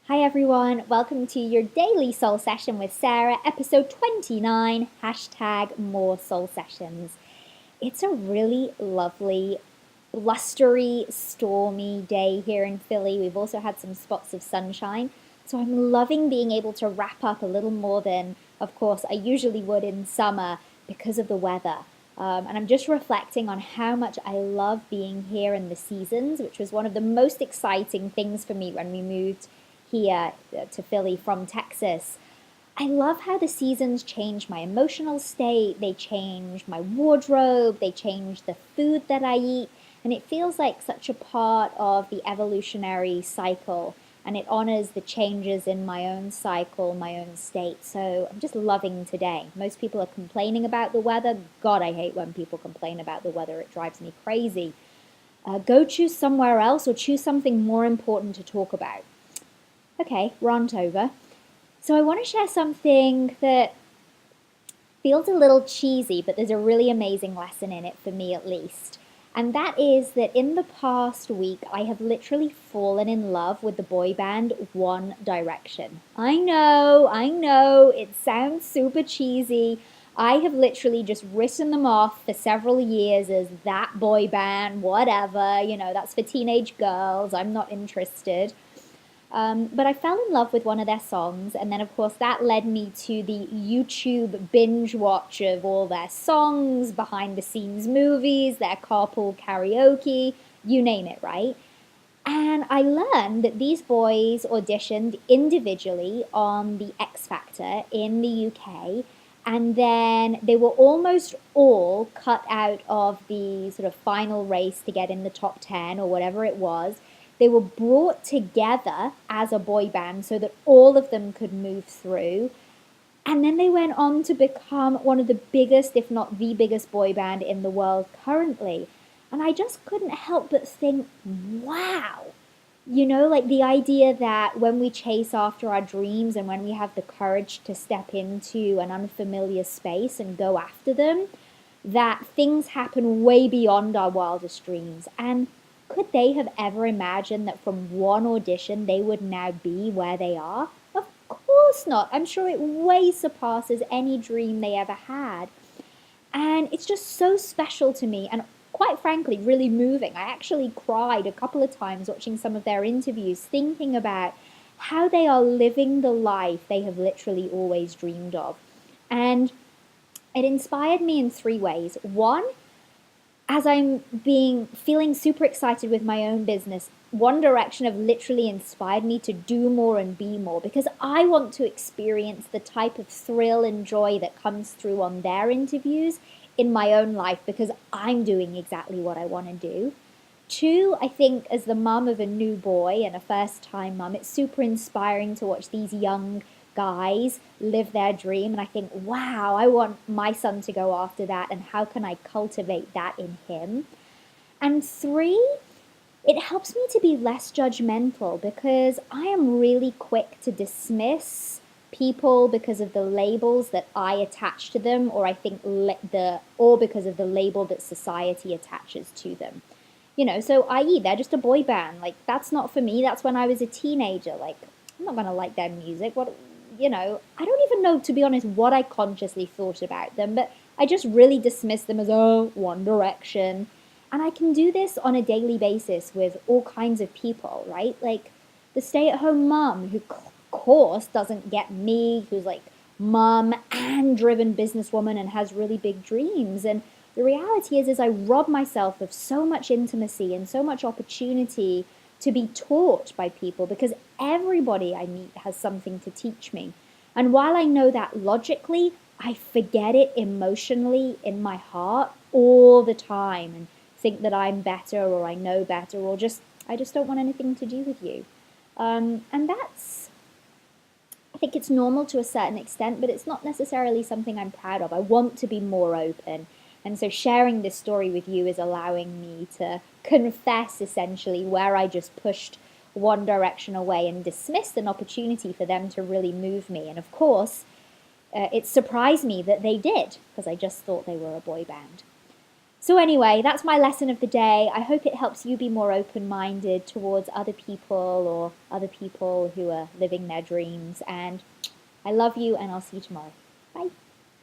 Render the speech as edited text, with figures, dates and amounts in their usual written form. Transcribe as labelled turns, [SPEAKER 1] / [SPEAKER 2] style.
[SPEAKER 1] Hi everyone, welcome to your daily soul session with Sarah, episode 29, hashtag more soul sessions. It's a really lovely, blustery, stormy day here in Philly. We've also had some spots of sunshine, so I'm loving being able to wrap up a little more than, of course, I usually would in summer because of the weather. And I'm just reflecting on how much I love being here in the seasons, which was one of the most exciting things for me when we moved here to Philly from Texas. I love how the seasons change my emotional state, they change my wardrobe, they change the food that I eat, and it feels like such a part of the evolutionary cycle, and it honors the changes in my own cycle, my own state. So I'm just loving today. Most people are complaining about the weather. God, I hate when people complain about the weather, it drives me crazy. Go choose somewhere else or choose something more important to talk about. Okay, rant over. So I want to share something that feels a little cheesy, but there's a really amazing lesson in it for me at least. And that is that in the past week, I have literally fallen in love with the boy band One Direction. I know, it sounds super cheesy. I have literally just written them off for several years as that boy band, whatever, that's for teenage girls. I'm not interested. But I fell in love with one of their songs, and then, of course, that led me to the YouTube binge watch of all their songs, behind the scenes movies, their carpool karaoke, you name it, right? And I learned that these boys auditioned individually on the X Factor in the UK, and then they were almost all cut out of the sort of final race to get in the top 10 or whatever it was. They were brought together as a boy band so that all of them could move through. And then they went on to become one of the biggest, if not the biggest boy band in the world currently. And I just couldn't help but think, wow. Like the idea that when we chase after our dreams and when we have the courage to step into an unfamiliar space and go after them, that things happen way beyond our wildest dreams. And could they have ever imagined that from one audition they would now be where they are? Of course not. I'm sure it way surpasses any dream they ever had. And it's just so special to me and quite frankly, really moving. I actually cried a couple of times watching some of their interviews, thinking about how they are living the life they have literally always dreamed of. And it inspired me in three ways. One, as I'm being feeling super excited with my own business, One Direction have literally inspired me to do more and be more because I want to experience the type of thrill and joy that comes through on their interviews in my own life because I'm doing exactly what I want to do. Two, I think as the mum of a new boy and a first time mum, it's super inspiring to watch these young guys live their dream. And I think, wow, I want my son to go after that. And how can I cultivate that in him? And three, it helps me to be less judgmental because I am really quick to dismiss people because of the labels that I attach to them, or I think or because of the label that society attaches to them. So i.e., they're just a boy band. Like, that's not for me. That's when I was a teenager. Like, I'm not going to like their music. I don't even know, to be honest, what I consciously thought about them, but I just really dismissed them as, oh, One Direction. And I can do this on a daily basis with all kinds of people, right? Like the stay-at-home mom who, of course, doesn't get me, who's like mom and driven businesswoman and has really big dreams. And the reality is I rob myself of so much intimacy and so much opportunity to be taught by people because everybody I meet has something to teach me. And while I know that logically, I forget it emotionally in my heart all the time and think that I'm better or I know better or I just don't want anything to do with you. And I think it's normal to a certain extent, but it's not necessarily something I'm proud of. I want to be more open. And so sharing this story with you is allowing me to confess essentially where I just pushed One Direction away and dismissed an opportunity for them to really move me. And of course, it surprised me that they did because I just thought they were a boy band. So, anyway, that's my lesson of the day. I hope it helps you be more open minded towards other people or other people who are living their dreams. And I love you, and I'll see you tomorrow. Bye.